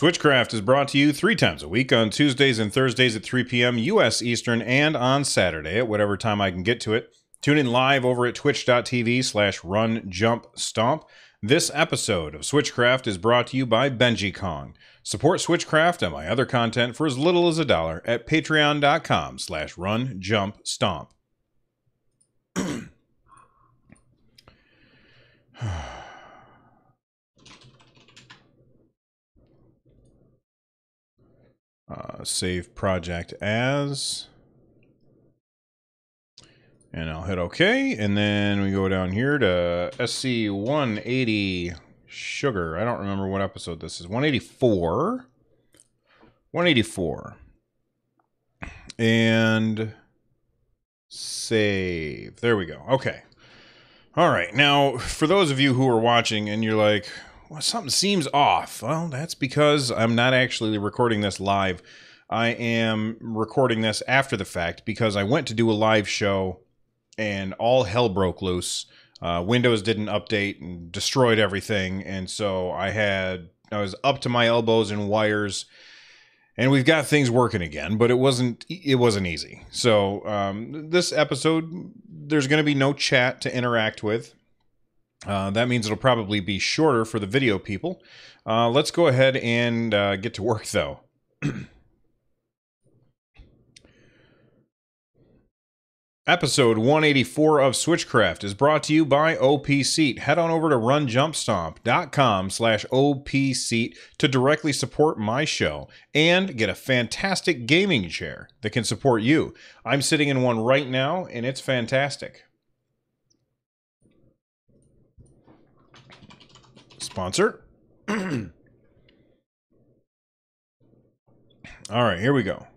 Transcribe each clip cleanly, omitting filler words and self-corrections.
Switchcraft is brought to you 3 times a week on Tuesdays and Thursdays at 3 p.m. U.S. Eastern and on Saturday at whatever time I can get to it. Tune in live over at twitch.tv/runjumpstomp. This episode of Switchcraft is brought to you by Benji Kong. Support Switchcraft and my other content for as little as $1 at patreon.com/runjumpstomp. Save project as, and I'll hit OK, and then we go down here to SC180 sugar. I don't remember what episode this is. 184, and save. There we go. Okay. All right. Now, for those of you who are watching and you're like, well, something seems off. Well, that's because I'm not actually recording this live. I am recording this after the fact because I went to do a live show and all hell broke loose. Windows didn't update and destroyed everything. And so I was up to my elbows in wires, and we've got things working again, but it wasn't easy. So this episode, there's going to be no chat to interact with. That means it'll probably be shorter for the video people. Let's go ahead and get to work, though. Episode 184 of Switchcraft is brought to you by OP Seat. Head on over to runjumpstomp.com/OP Seat to directly support my show and get a fantastic gaming chair that can support you. I'm sitting in one right now, and it's fantastic. Sponsor. All right, here we go.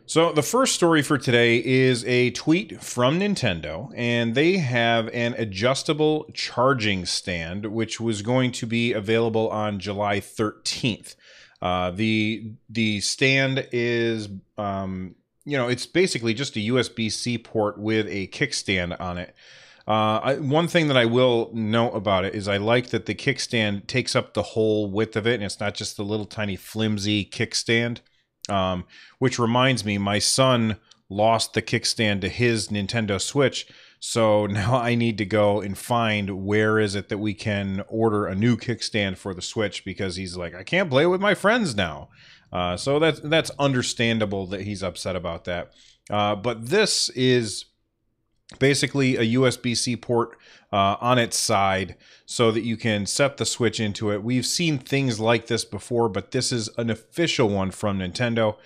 So the first story for today is a tweet from Nintendo, and they have an adjustable charging stand, which was going to be available on July 13th. The stand is, it's basically just a USB-C port with a kickstand on it. One thing that I will note about it is I like that the kickstand takes up the whole width of it, and it's not just the little tiny flimsy kickstand. Which reminds me, my son lost the kickstand to his Nintendo Switch, so now I need to go and find where is it that we can order a new kickstand for the Switch, because he's like, I can't play with my friends now. So that's understandable that he's upset about that. But this is basically a USB-C port on its side so that you can set the Switch into it. We've seen things like this before, but this is an official one from Nintendo.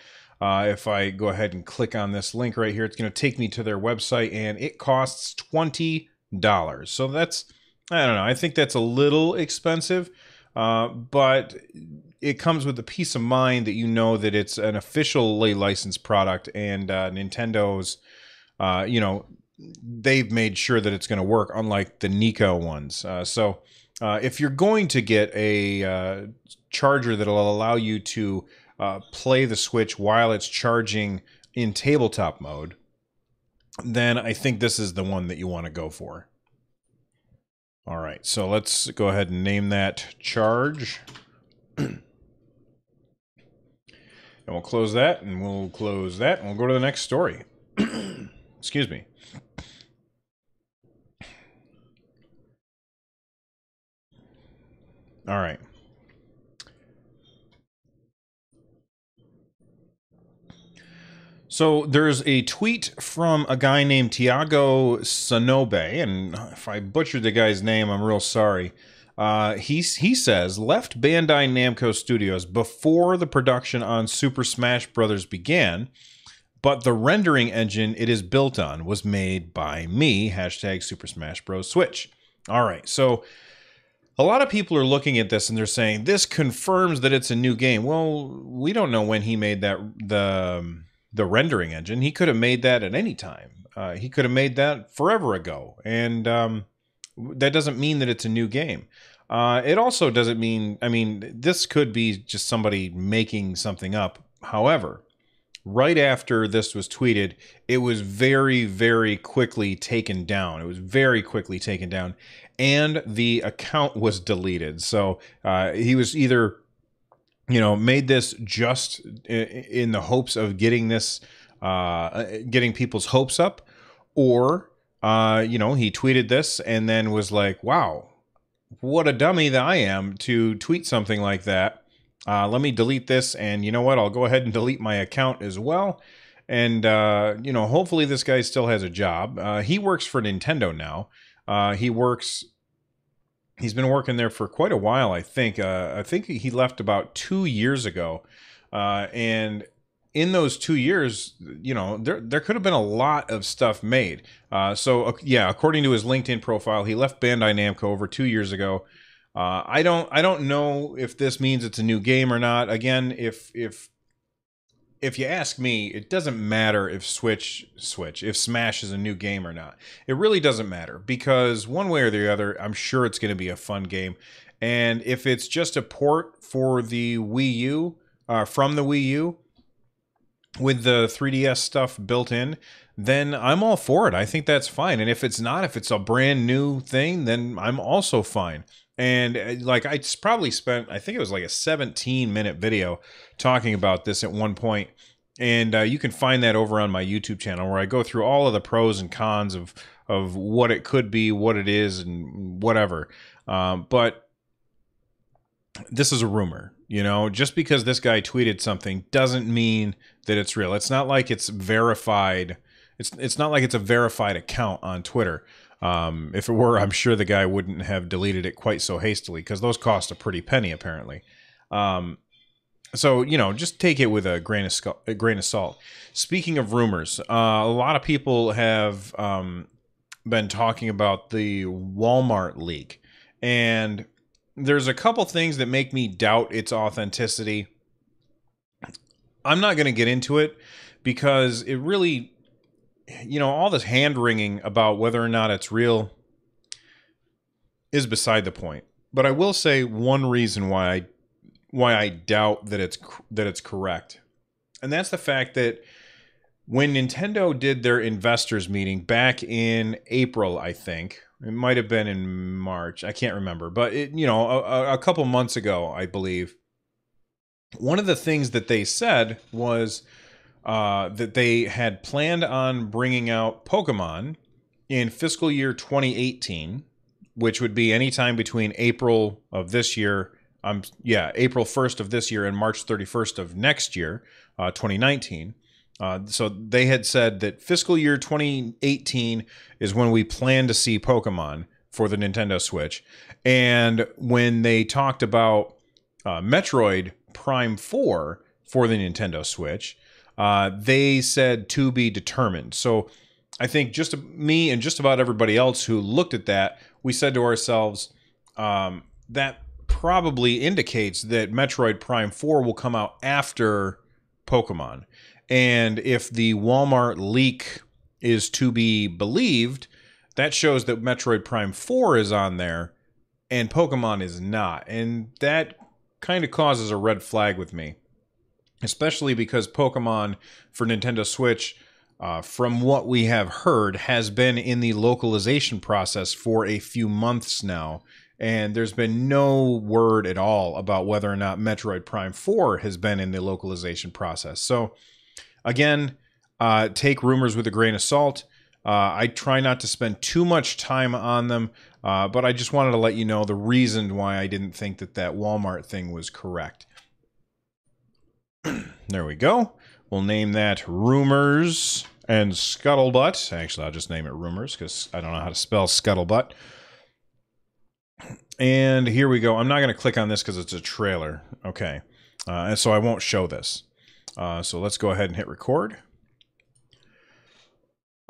If I go ahead and click on this link right here, it's going to take me to their website, and it costs $20. So that's, I don't know, I think that's a little expensive, but it comes with the peace of mind that you know that it's an officially licensed product, and Nintendo's, they've made sure that it's going to work, unlike the Nico ones. So if you're going to get a charger that will allow you to play the Switch while it's charging in tabletop mode, then I think this is the one that you want to go for. All right, so let's go ahead and name that charge. And we'll close that, and we'll close that, and we'll go to the next story. Excuse me. All right. So there's a tweet from a guy named Tiago Sonobe, and if I butchered the guy's name, I'm real sorry. He says, left Bandai Namco Studios before the production on Super Smash Bros. Began, but the rendering engine it is built on was made by me, hashtag Super Smash Bros. Switch. All right, so a lot of people are looking at this and they're saying, this confirms that it's a new game. Well, we don't know when he made that the rendering engine. He could have made that at any time. He could have made that forever ago. And that doesn't mean that it's a new game. It also doesn't mean, this could be just somebody making something up. However, right after this was tweeted, it was very, very quickly taken down. And the account was deleted. So he was either made this just in the hopes of getting this, getting people's hopes up, or, he tweeted this and then was like, wow, what a dummy that I am to tweet something like that. Let me delete this, and you know what? I'll go ahead and delete my account as well. And, hopefully this guy still has a job. He works for Nintendo now. He's been working there for quite a while, I think. I think he left about 2 years ago. And in those 2 years, there could have been a lot of stuff made. According to his LinkedIn profile, he left Bandai Namco over 2 years ago. I don't know if this means it's a new game or not. Again, if you ask me, it doesn't matter if if Smash is a new game or not. It really doesn't matter, because one way or the other, I'm sure it's going to be a fun game. And if it's just a port for the Wii U, from the Wii U, with the 3DS stuff built in, then I'm all for it. I think that's fine. And if it's not, if it's a brand new thing, then I'm also fine. And I probably spent, I think it was like a 17-minute video talking about this at one point. And you can find that over on my YouTube channel, where I go through all of the pros and cons of what it could be, what it is, and whatever. But this is a rumor, just because this guy tweeted something doesn't mean that it's real. It's not like it's verified. It's not like it's a verified account on Twitter. If it were, I'm sure the guy wouldn't have deleted it quite so hastily, because those cost a pretty penny, apparently. So, just take it with a grain of salt. Speaking of rumors, a lot of people have been talking about the Walmart leak. And there's a couple things that make me doubt its authenticity. I'm not going to get into it, because it really, all this hand-wringing about whether or not it's real is beside the point. But I will say one reason why I doubt that it's correct. And that's the fact that when Nintendo did their investors meeting back in April, I think, it might have been in March, I can't remember, but a couple months ago, I believe, one of the things that they said was that they had planned on bringing out Pokemon in fiscal year 2018, which would be anytime between April of this year, April 1st of this year and March 31st of next year, 2019. So they had said that fiscal year 2018 is when we plan to see Pokemon for the Nintendo Switch. And when they talked about Metroid Prime 4 for the Nintendo Switch, they said to be determined. So I think just me and just about everybody else who looked at that, we said to ourselves, that probably indicates that Metroid Prime 4 will come out after Pokemon. And if the Walmart leak is to be believed, that shows that Metroid Prime 4 is on there and Pokemon is not. And that kind of causes a red flag with me, especially because Pokemon for Nintendo Switch, from what we have heard, has been in the localization process for a few months now. And there's been no word at all about whether or not Metroid Prime 4 has been in the localization process. So, again, take rumors with a grain of salt. I try not to spend too much time on them, but I just wanted to let you know the reason why I didn't think that Walmart thing was correct. There we go. We'll name that Rumors and Scuttlebutt. Actually, I'll just name it Rumors, because I don't know how to spell Scuttlebutt. And here we go. I'm not going to click on this because it's a trailer. Okay. And so I won't show this. So let's go ahead and hit record.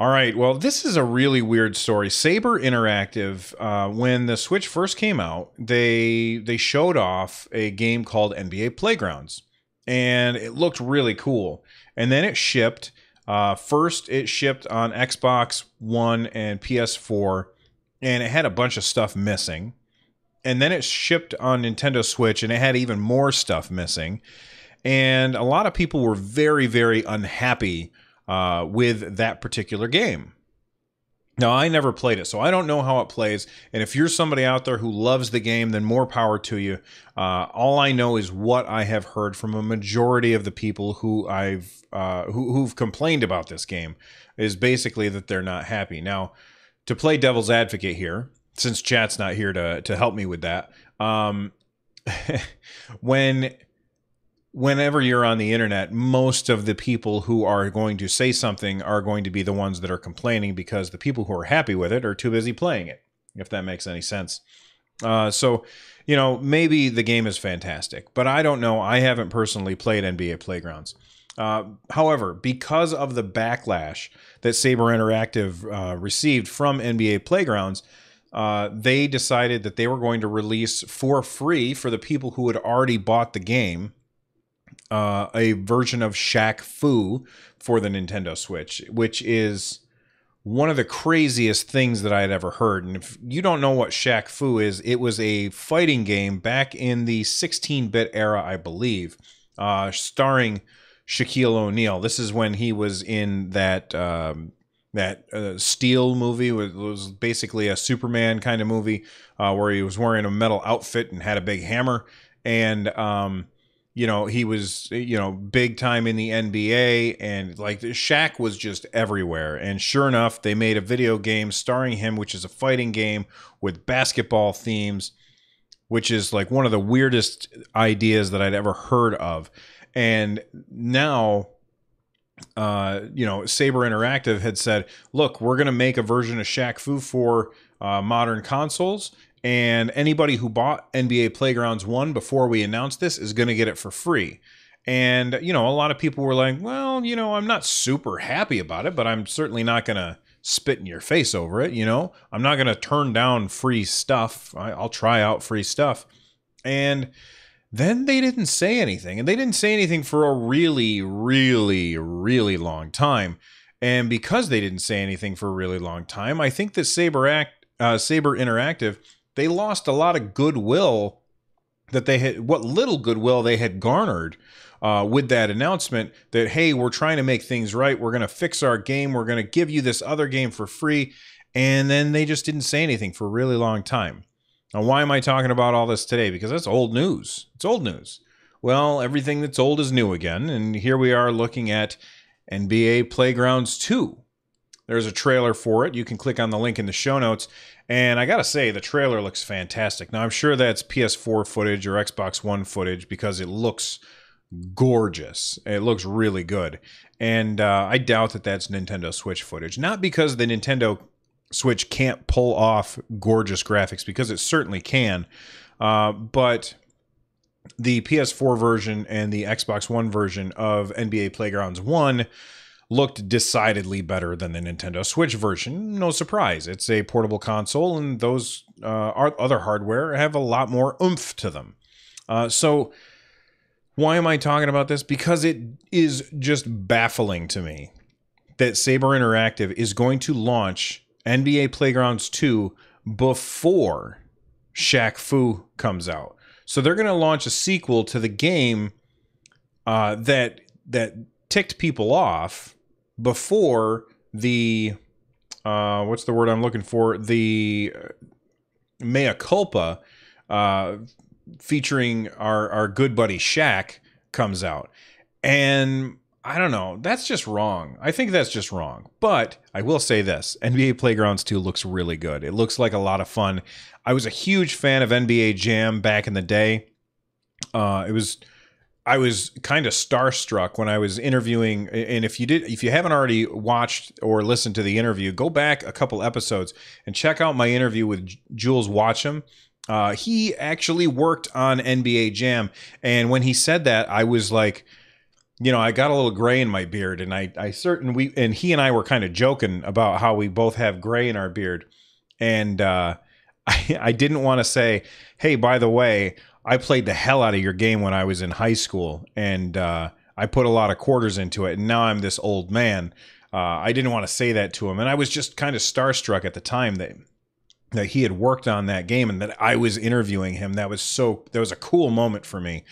All right. Well, this is a really weird story. Saber Interactive, when the Switch first came out, they showed off a game called NBA Playgrounds. And it looked really cool. And then it shipped. First, it shipped on Xbox One and PS4. And it had a bunch of stuff missing. And then it shipped on Nintendo Switch, and it had even more stuff missing. And a lot of people were very, very unhappy with that particular game. Now, I never played it, so I don't know how it plays. And if you're somebody out there who loves the game, then more power to you. All I know is what I have heard from a majority of the people who who've complained about this game is basically that they're not happy. Now, to play devil's advocate here, since chat's not here to help me with that, whenever you're on the internet, most of the people who are going to say something are going to be the ones that are complaining because the people who are happy with it are too busy playing it, if that makes any sense. So, maybe the game is fantastic, but I don't know. I haven't personally played NBA Playgrounds. However, because of the backlash that Saber Interactive received from NBA Playgrounds, they decided that they were going to release for free for the people who had already bought the game a version of Shaq Fu for the Nintendo Switch, which is one of the craziest things that I had ever heard. And if you don't know what Shaq Fu is, it was a fighting game back in the 16-bit era, I believe, starring Shaquille O'Neal. This is when he was in that Steel movie. It was basically a Superman kind of movie where he was wearing a metal outfit and had a big hammer. And he was, big time in the NBA, and like Shaq was just everywhere. And sure enough, they made a video game starring him, which is a fighting game with basketball themes, which is like one of the weirdest ideas that I'd ever heard of. And now, Saber Interactive had said, look, we're going to make a version of Shaq Fu for modern consoles. And anybody who bought NBA Playgrounds 1 before we announced this is going to get it for free. And, a lot of people were like, well, I'm not super happy about it, but I'm certainly not going to spit in your face over it. I'm not going to turn down free stuff. I'll try out free stuff. And then they didn't say anything. And they didn't say anything for a really, really, really long time. And because they didn't say anything for a really long time, I think that Saber Interactive, they lost a lot of goodwill that they had, what little goodwill they had garnered with that announcement that, hey, we're trying to make things right. We're going to fix our game. We're going to give you this other game for free. And then they just didn't say anything for a really long time. Now, why am I talking about all this today? Because that's old news. It's old news. Well, everything that's old is new again. And here we are looking at NBA Playgrounds 2. There's a trailer for it. You can click on the link in the show notes. And I got to say, the trailer looks fantastic. Now, I'm sure that's PS4 footage or Xbox One footage because it looks gorgeous. It looks really good. And I doubt that that's Nintendo Switch footage. Not because the Nintendo Switch can't pull off gorgeous graphics, because it certainly can. But the PS4 version and the Xbox One version of NBA Playgrounds 1 looked decidedly better than the Nintendo Switch version. No surprise. It's a portable console, and those other hardware have a lot more oomph to them. So why am I talking about this? Because it is just baffling to me that Saber Interactive is going to launch NBA Playgrounds 2 before Shaq Fu comes out. So they're going to launch a sequel to the game that ticked people off before the what's the word I'm looking for? The mea culpa featuring our good buddy Shaq comes out. And I don't know, that's just wrong. I think that's just wrong. But I will say this, NBA Playgrounds 2 looks really good. It looks like a lot of fun. I was a huge fan of NBA Jam back in the day. I was kind of starstruck when I was interviewing, and if you haven't already watched or listened to the interview, go back a couple episodes and check out my interview with Jules Watcham. He actually worked on NBA Jam, and when he said that, I was like, I got a little gray in my beard, and and he and I were kind of joking about how we both have gray in our beard, and I didn't want to say, hey, by the way, I played the hell out of your game when I was in high school, and I put a lot of quarters into it, and now I'm this old man. I didn't want to say that to him, and I was just kind of starstruck at the time that he had worked on that game and that I was interviewing him. That was a cool moment for me.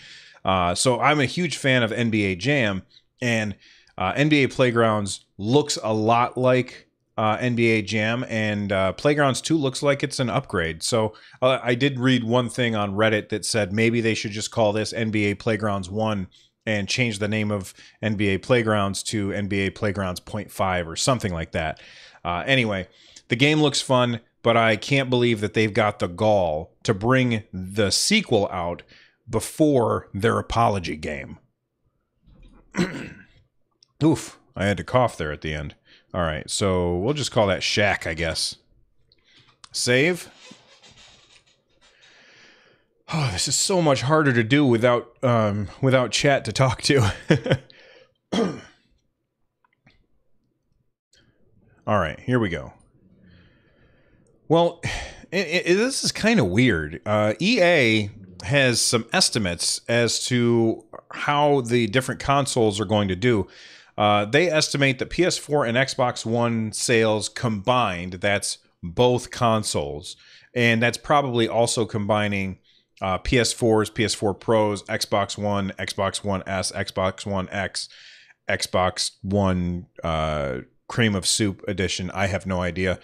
So I'm a huge fan of NBA Jam, and NBA Playgrounds looks a lot like NBA Jam, and Playgrounds 2 looks like it's an upgrade. So I did read one thing on Reddit that said maybe they should just call this NBA Playgrounds 1 and change the name of NBA Playgrounds to NBA Playgrounds .5 or something like that. Anyway, the game looks fun, but I can't believe that they've got the gall to bring the sequel out before their apology game. Oof, I had to cough there at the end. All right, so we'll just call that Shaq, I guess. Save. Oh, this is so much harder to do without chat to talk to. All right, here we go. Well, this is kind of weird. EA has some estimates as to how the different consoles are going to do. They estimate that PS4 and Xbox One sales combined, that's both consoles, and that's probably also combining PS4s, PS4 Pros, Xbox One S, Xbox One X, Xbox One Cream of Soup edition. I have no idea.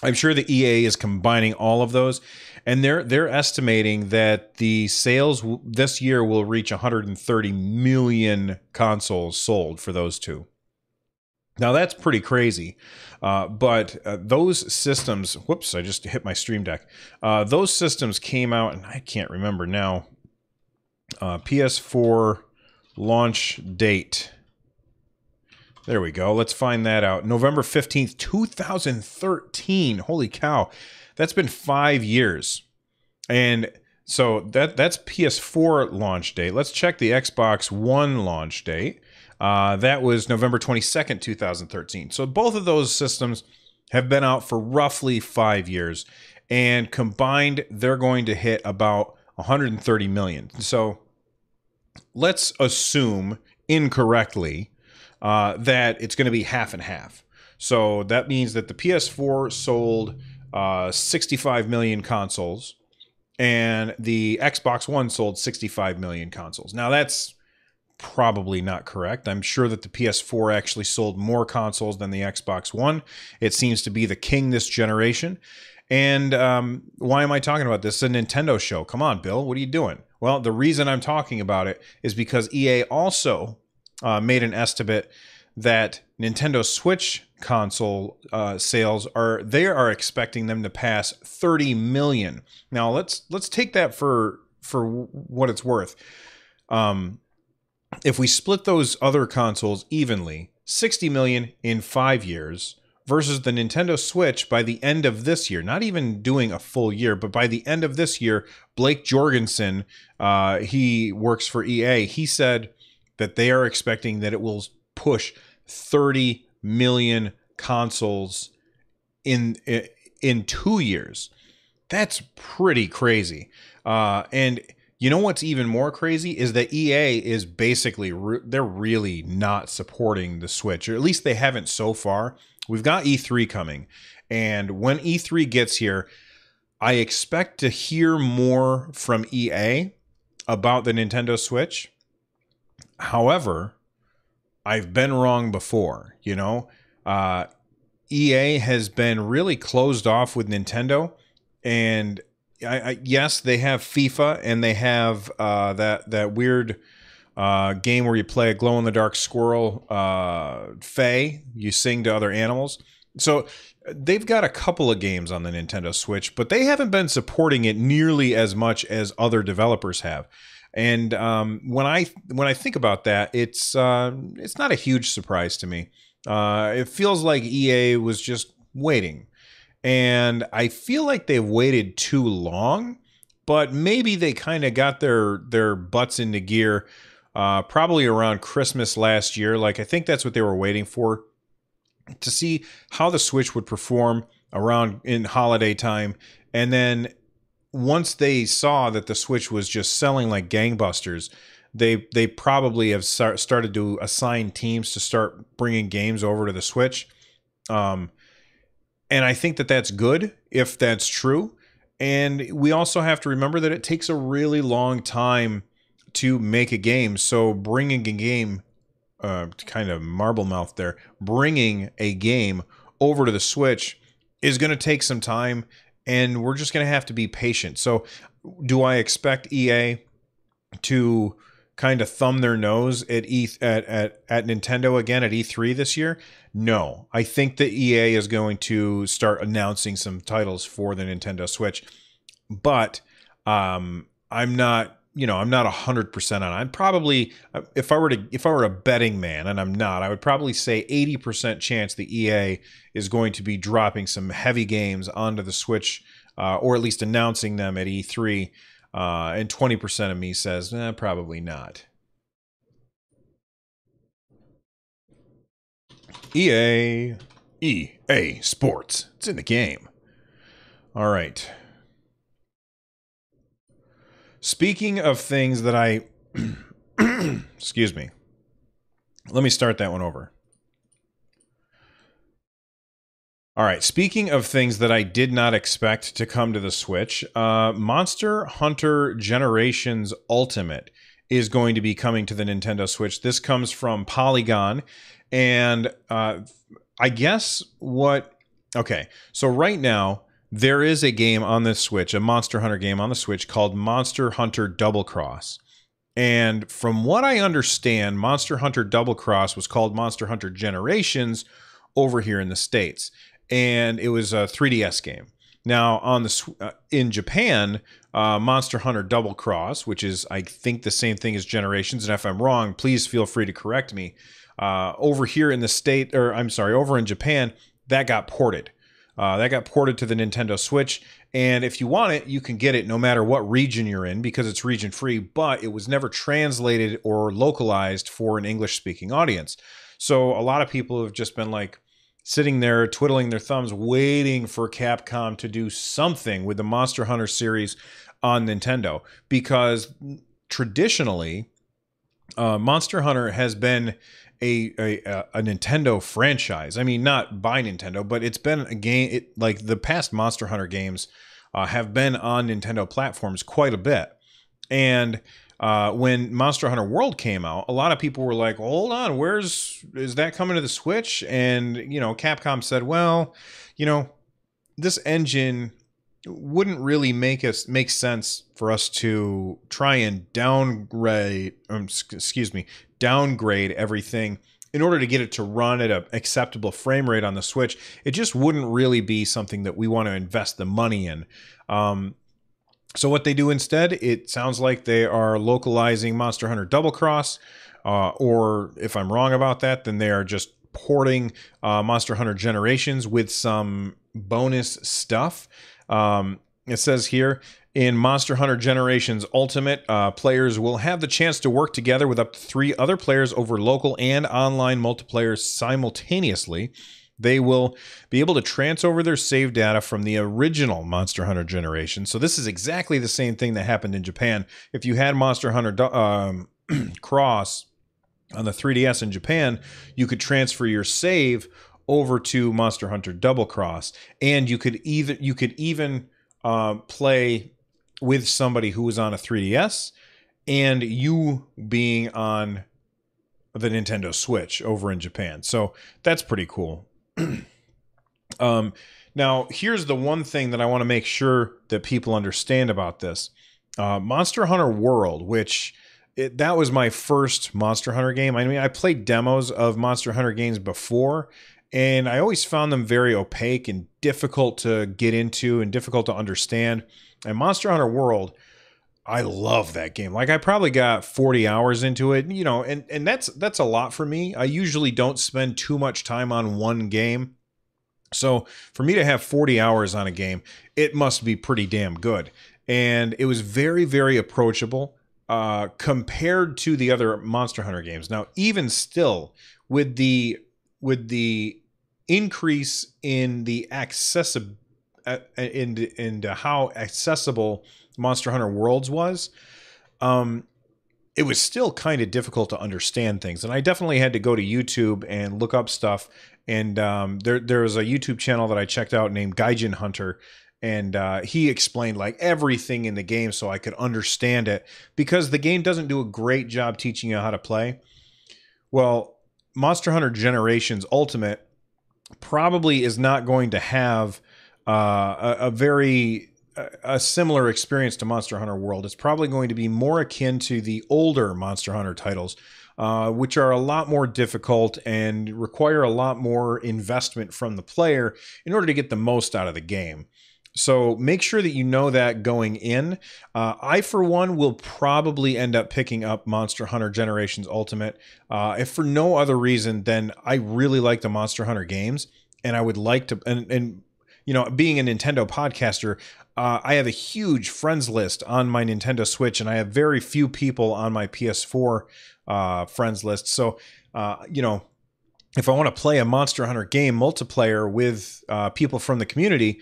I'm sure the EA is combining all of those, and they're estimating that the sales this year will reach 130 million consoles sold for those two. Now that's pretty crazy, but those systems. Whoops! I just hit my Stream Deck. Those systems came out, and I can't remember now. PS4 launch date. There we go. Let's find that out. November 15th, 2013. Holy cow. That's been 5 years. And so that's PS4 launch date. Let's check the Xbox One launch date. That was November 22nd, 2013. So both of those systems have been out for roughly 5 years. And combined, they're going to hit about 130 million. So let's assume incorrectly that it's going to be half and half. So that means that the PS4 sold 65 million consoles, and the Xbox One sold 65 million consoles. Now, that's probably not correct. I'm sure that the PS4 actually sold more consoles than the Xbox One. It seems to be the king this generation. And why am I talking about this? It's a Nintendo show. Come on, Bill. What are you doing? Well, the reason I'm talking about it is because EA also made an estimate that Nintendo Switch console sales they are expecting them to pass 30 million. Now let's take that for what it's worth. If we split those other consoles evenly, 60 million in 5 years versus the Nintendo Switch by the end of this year, not even doing a full year, but by the end of this year, Blake Jorgensen, he works for EA, he said that they are expecting that it will push 30 million consoles in 2 years. That's pretty crazy. And you know what's even more crazy is that EA is basically, they're really not supporting the Switch, or at least they haven't so far. We've got E3 coming, and when E3 gets here, I expect to hear more from EA about the Nintendo Switch. However, I've been wrong before, you know. EA has been really closed off with Nintendo, and yes, they have FIFA, and they have that weird game where you play a glow-in-the-dark squirrel, Faye. You sing to other animals. So they've got a couple of games on the Nintendo Switch, but they haven't been supporting it nearly as much as other developers have. And when I think about that, it's not a huge surprise to me. It feels like EA was just waiting, and I feel like they've waited too long. But maybe they kind of got their butts into gear probably around Christmas last year. Like, I think that's what they were waiting for, to see how the Switch would perform around in holiday time, and then once they saw that the Switch was just selling like gangbusters, they probably have started to assign teams to start bringing games over to the Switch. And I think that that's good if that's true. And we also have to remember that it takes a really long time to make a game. So bringing a game kind of marble mouth there, bringing a game over to the Switch is going to take some time, and we're just going to have to be patient. So do I expect EA to kind of thumb their nose at at Nintendo again at E3 this year? No. I think that EA is going to start announcing some titles for the Nintendo Switch, but I'm not, I'm not 100% on it. I'm probably, if I were a betting man, and I'm not, I would probably say 80% chance the EA is going to be dropping some heavy games onto the Switch, or at least announcing them at E3. And 20% of me says, probably not. EA Sports. It's in the game. All right. Speaking of things that I... excuse me. Let me start that one over. All right. Speaking of things that I did not expect to come to the Switch, Monster Hunter Generations Ultimate is going to be coming to the Nintendo Switch. This comes from Polygon. And I guess what... Okay. So right now, there is a game on the Switch, a Monster Hunter game on the Switch called Monster Hunter Double Cross. And from what I understand, Monster Hunter Double Cross was called Monster Hunter Generations over here in the States. And it was a 3DS game. Now, on the in Japan, Monster Hunter Double Cross, which is, I think, the same thing as Generations, and if I'm wrong, please feel free to correct me. Over here in the state, or I'm sorry, over in Japan, that got ported. That got ported to the Nintendo Switch, and if you want it, you can get it no matter what region you're in because it's region free, but it was never translated or localized for an English-speaking audience. So a lot of people have just been like sitting there twiddling their thumbs waiting for Capcom to do something with the Monster Hunter series on Nintendo because traditionally Monster Hunter has been a Nintendo franchise. I mean, not by Nintendo, but it's been a game. Like the past Monster Hunter games have been on Nintendo platforms quite a bit. And when Monster Hunter World came out, a lot of people were like, "Hold on, is that coming to the Switch?" And Capcom said, "Well, this engine wouldn't really make sense for us to try and downgrade everything in order to get it to run at an acceptable frame rate on the Switch. It just wouldn't really be something that we want to invest the money in." So what they do instead, it sounds like they are localizing Monster Hunter Double Cross, or if I'm wrong about that, then they are just porting Monster Hunter Generations with some bonus stuff. It says here, in Monster Hunter Generations Ultimate, players will have the chance to work together with up to 3 other players over local and online multiplayer simultaneously. They will be able to transfer over their save data from the original Monster Hunter generation. So this is exactly the same thing that happened in Japan. If you had Monster Hunter Cross on the 3DS in Japan, you could transfer your save over to Monster Hunter Double Cross, and you could even play with somebody who was on a 3DS and you being on the Nintendo Switch over in Japan. So that's pretty cool. Now, here's the one thing that I want to make sure that people understand about this. Monster Hunter World, which that was my first Monster Hunter game. I mean, I played demos of Monster Hunter games before, and I always found them very opaque and difficult to get into and difficult to understand. And Monster Hunter World, I love that game. Like, I probably got 40 hours into it, and that's a lot for me. I usually don't spend too much time on one game. So for me to have 40 hours on a game, it must be pretty damn good. And it was very, very approachable compared to the other Monster Hunter games. Now, even still, with the increase in the into how accessible Monster Hunter Worlds was, it was still kind of difficult to understand things. And I definitely had to go to YouTube and look up stuff. And there was a YouTube channel that I checked out named Gaijin Hunter, and he explained like everything in the game so I could understand it, because the game doesn't do a great job teaching you how to play. Well, Monster Hunter Generations Ultimate probably is not going to have a similar experience to Monster Hunter World. It's probably going to be more akin to the older Monster Hunter titles, which are a lot more difficult and require a lot more investment from the player in order to get the most out of the game. So make sure that you know that going in. I, for one, will probably end up picking up Monster Hunter Generations Ultimate, if for no other reason than I really like the Monster Hunter games, and I would like to, and you know, being a Nintendo podcaster, I have a huge friends list on my Nintendo Switch, and I have very few people on my PS4 friends list. So, you know, if I want to play a Monster Hunter game multiplayer with people from the community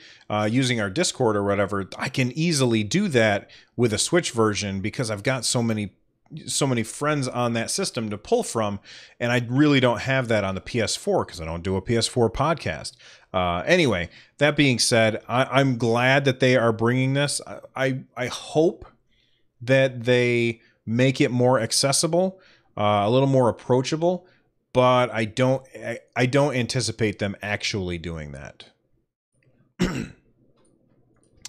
using our Discord or whatever, I can easily do that with a Switch version because I've got so many friends on that system to pull from, and I really don't have that on the PS4 because I don't do a PS4 podcast. Anyway, that being said, I'm glad that they are bringing this. I hope that they make it more accessible, a little more approachable. But I don't anticipate them actually doing that. And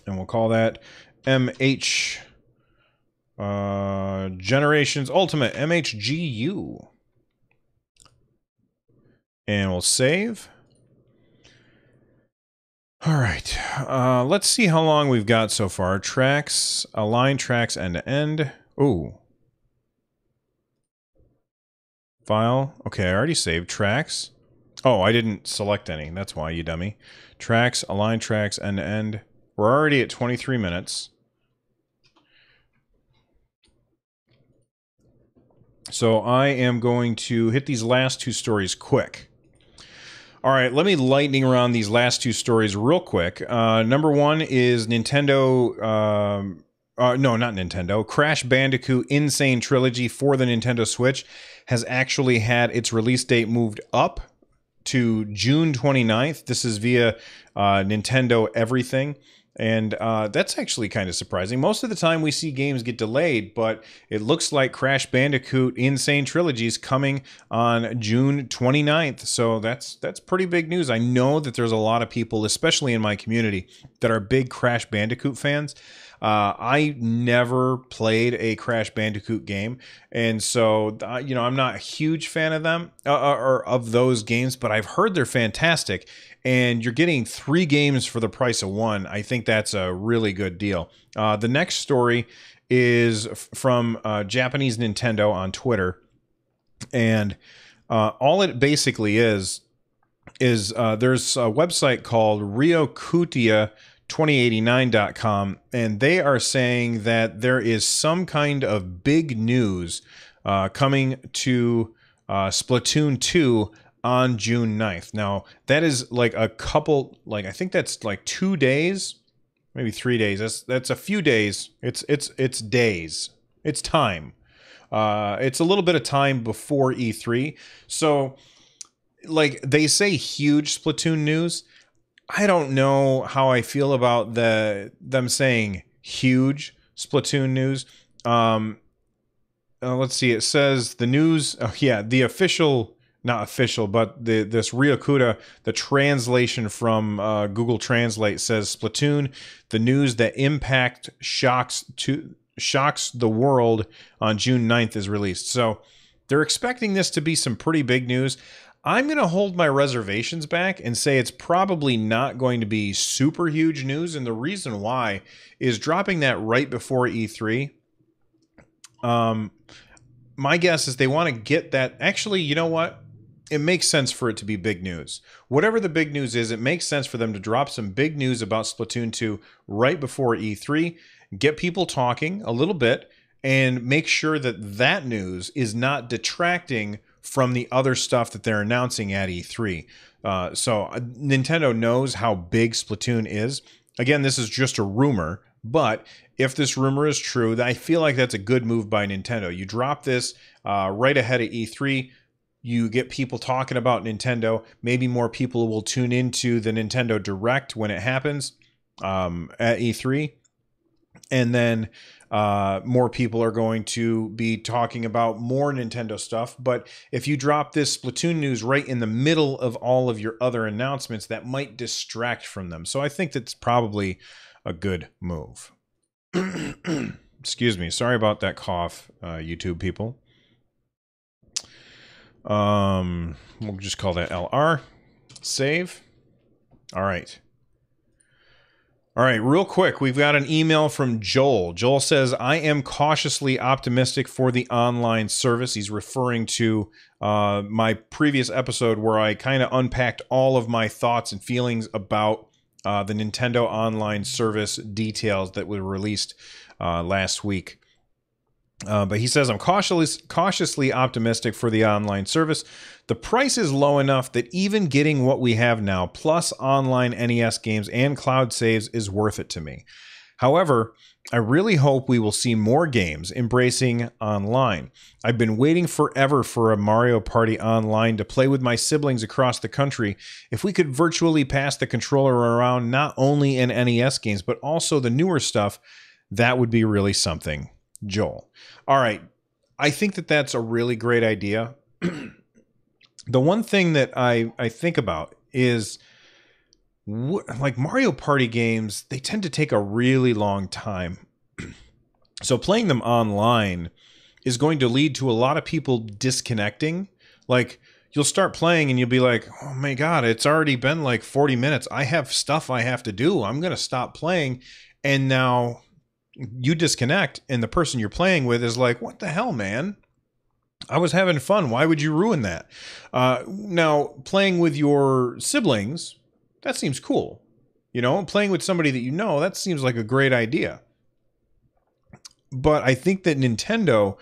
we'll call that MH Generations Ultimate, MHGU. And we'll save. All right. Let's see how long we've got so far. Tracks, align tracks end to end. Ooh. File. Okay, I already saved tracks. Oh, I didn't select any. That's why, you dummy. Tracks, align tracks, end to end. We're already at 23 minutes. So I am going to hit these last two stories quick. All right, let me lightning around these last two stories real quick. Number one is Nintendo... no, not Nintendo. Crash Bandicoot Insane Trilogy for the Nintendo Switch has actually had its release date moved up to June 29th. This is via Nintendo Everything. And that's actually kind of surprising. Most of the time we see games get delayed, but it looks like Crash Bandicoot Insane Trilogy is coming on June 29th. So that's pretty big news. I know that there's a lot of people, especially in my community, that are big Crash Bandicoot fans. I never played a Crash Bandicoot game, and so you know, I'm not a huge fan of them or of those games, but I've heard they're fantastic. And you're getting 3 games for the price of 1. I think that's a really good deal. The next story is from Japanese Nintendo on Twitter, and all it basically is there's a website called Ryokutia2089.com, and they are saying that there is some kind of big news coming to Splatoon 2 on June 9th. Now, that is like a couple, like I think that's like 2 days, maybe 3 days. That's a few days. It's days. It's time. It's a little bit of time before E3. So, like, they say huge Splatoon news. I don't know how I feel about them saying huge Splatoon news. Let's see. It says the news. Oh yeah, the official, not official, but this Ryokuta, the translation from Google Translate says Splatoon, the news that impact shocks the world on June 9th is released. So they're expecting this to be some pretty big news. I'm going to hold my reservations back and say it's probably not going to be super huge news. And the reason why is dropping that right before E3. My guess is they want to get that. Actually, you know what? It makes sense for it to be big news. Whatever the big news is, it makes sense for them to drop some big news about Splatoon 2 right before E3, get people talking a little bit, and make sure that that news is not detracting from the other stuff that they're announcing at E3. So Nintendo knows how big Splatoon is. Again, this is just a rumor, but if this rumor is true, I feel like that's a good move by Nintendo. You drop this right ahead of E3. You get people talking about Nintendo. Maybe more people will tune into the Nintendo Direct when it happens at E3. And then more people are going to be talking about more Nintendo stuff. But if you drop this Splatoon news right in the middle of all of your other announcements, that might distract from them. So I think that's probably a good move. Excuse me. Sorry about that cough, YouTube people. We'll just call that LR. Save. All right. All right, real quick, we've got an email from Joel. Joel says, I am cautiously optimistic for the online service. He's referring to my previous episode where I kind of unpacked all of my thoughts and feelings about the Nintendo Online service details that were released last week. But he says, I'm cautiously optimistic for the online service. The price is low enough that even getting what we have now, plus online NES games and cloud saves, is worth it to me. However, I really hope we will see more games embracing online. I've been waiting forever for a Mario Party Online to play with my siblings across the country. If we could virtually pass the controller around not only in NES games, but also the newer stuff, that would be really something. Joel. All right. I think that that's a really great idea. The one thing that I think about is like Mario Party games, they tend to take a really long time. So playing them online is going to lead to a lot of people disconnecting. Like you'll start playing and you'll be like, oh my God, it's already been like 40 minutes. I have stuff I have to do. I'm going to stop playing. And now you disconnect and the person you're playing with is like, what the hell, man? I was having fun. Why would you ruin that? Now, playing with your siblings, that seems cool. You know, playing with somebody that you know, that seems like a great idea. But I think that Nintendo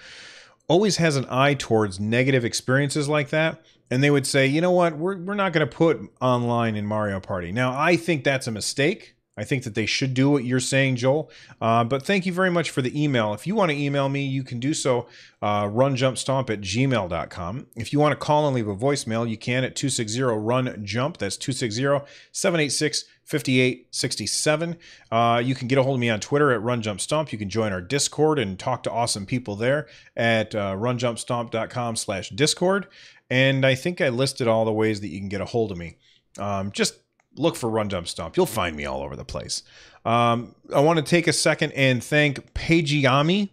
always has an eye towards negative experiences like that. And they would say, you know what, we're not going to put online in Mario Party. Now, I think that's a mistake. I think that they should do what you're saying, Joel. But thank you very much for the email. If you want to email me, you can do so, runjumpstomp@gmail.com. If you want to call and leave a voicemail, you can at 260-RUN-JUMP. That's 260-786-5867. You can get a hold of me on Twitter at runjumpstomp. You can join our Discord and talk to awesome people there at runjumpstomp.com/Discord. And I think I listed all the ways that you can get a hold of me. Just look for Run Jump Stomp. You'll find me all over the place. I want to take a second and thank Pagiami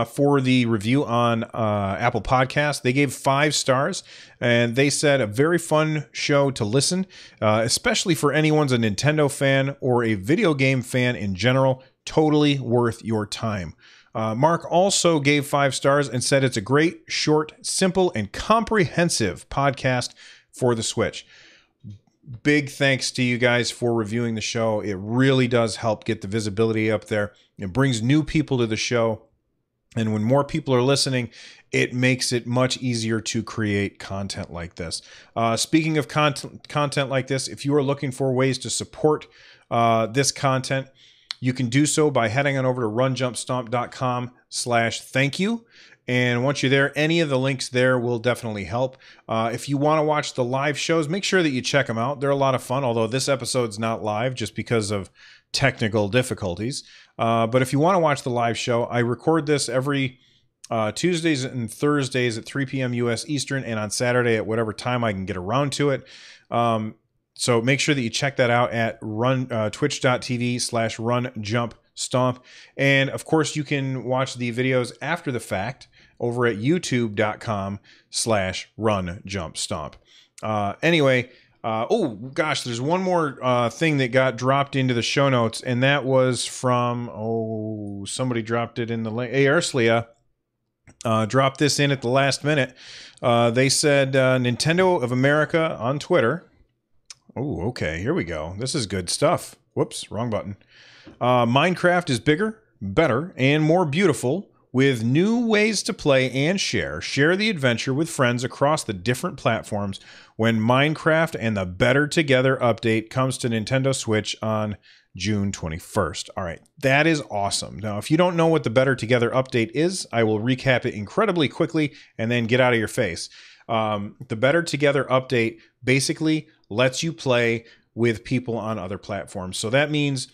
for the review on Apple Podcasts. They gave 5 stars, and they said a very fun show to listen, especially for anyone's a Nintendo fan or a video game fan in general. Totally worth your time. Mark also gave 5 stars and said it's a great, short, simple, and comprehensive podcast for the Switch. Big thanks to you guys for reviewing the show. It really does help get the visibility up there. It brings new people to the show. And when more people are listening, it makes it much easier to create content like this. Speaking of content like this, if you are looking for ways to support this content, you can do so by heading on over to runjumpstomp.com/thank-you. And once you're there, any of the links there will definitely help. If you want to watch the live shows, make sure that you check them out. They're a lot of fun, although this episode's not live just because of technical difficulties. But if you want to watch the live show, I record this every Tuesdays and Thursdays at 3 p.m. U.S. Eastern, and on Saturday at whatever time I can get around to it. So make sure that you check that out at twitch.tv/runjumpstomp. And of course, you can watch the videos after the fact over at youtube.com/runjumpstomp. Anyway, oh gosh, there's one more thing that got dropped into the show notes, and that was from, somebody dropped it in the link. Arslia dropped this in at the last minute. They said Nintendo of America on Twitter. Oh, okay, here we go. This is good stuff. Whoops, wrong button. Minecraft is bigger, better, and more beautiful with new ways to play and share. Share the adventure with friends across the different platforms when Minecraft and the Better Together update comes to Nintendo Switch on June 21st. All right, that is awesome. Now, if you don't know what the Better Together update is, I will recap it incredibly quickly and then get out of your face. The Better Together update basically lets you play with people on other platforms. So that means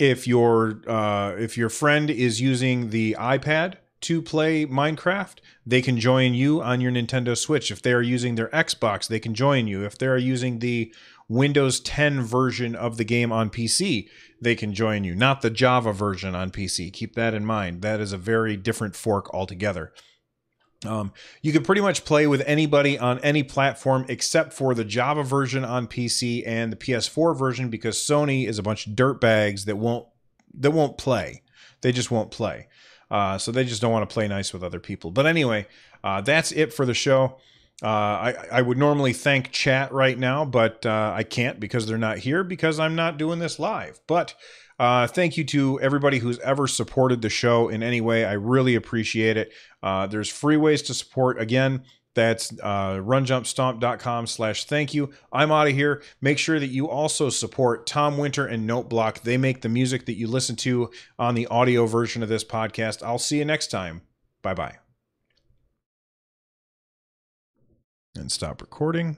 if your friend is using the iPad to play Minecraft, they can join you on your Nintendo Switch. If they are using their Xbox, they can join you. If they are using the Windows 10 version of the game on PC, they can join you. Not the Java version on PC. Keep that in mind. That is a very different fork altogether. You can pretty much play with anybody on any platform except for the Java version on PC and the PS4 version, because Sony is a bunch of dirtbags that won't play. They just won't play. So they just don't want to play nice with other people. But anyway, that's it for the show. I would normally thank chat right now, but I can't because they're not here, because I'm not doing this live. But thank you to everybody who's ever supported the show in any way. I really appreciate it. There's free ways to support. Again, that's runjumpstomp.com/thank you. I'm out of here. Make sure that you also support Tom Winter and Noteblock. They make the music that you listen to on the audio version of this podcast. I'll see you next time. Bye-bye. And stop recording.